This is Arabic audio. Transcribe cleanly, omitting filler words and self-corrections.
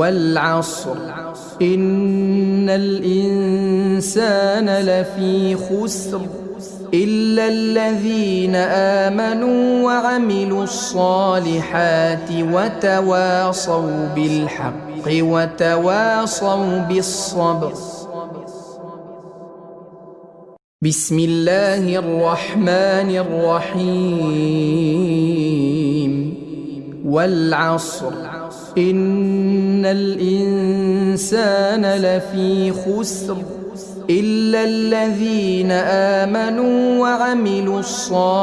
والعصر إن الإنسان لفي خسر إلا الذين آمنوا وعملوا الصالحات وتواصوا بالحق وتواصوا بالصبر. بسم الله الرحمن الرحيم. والعصر إن الإنسان لفي خسر إلا الذين آمنوا وعملوا الصالحات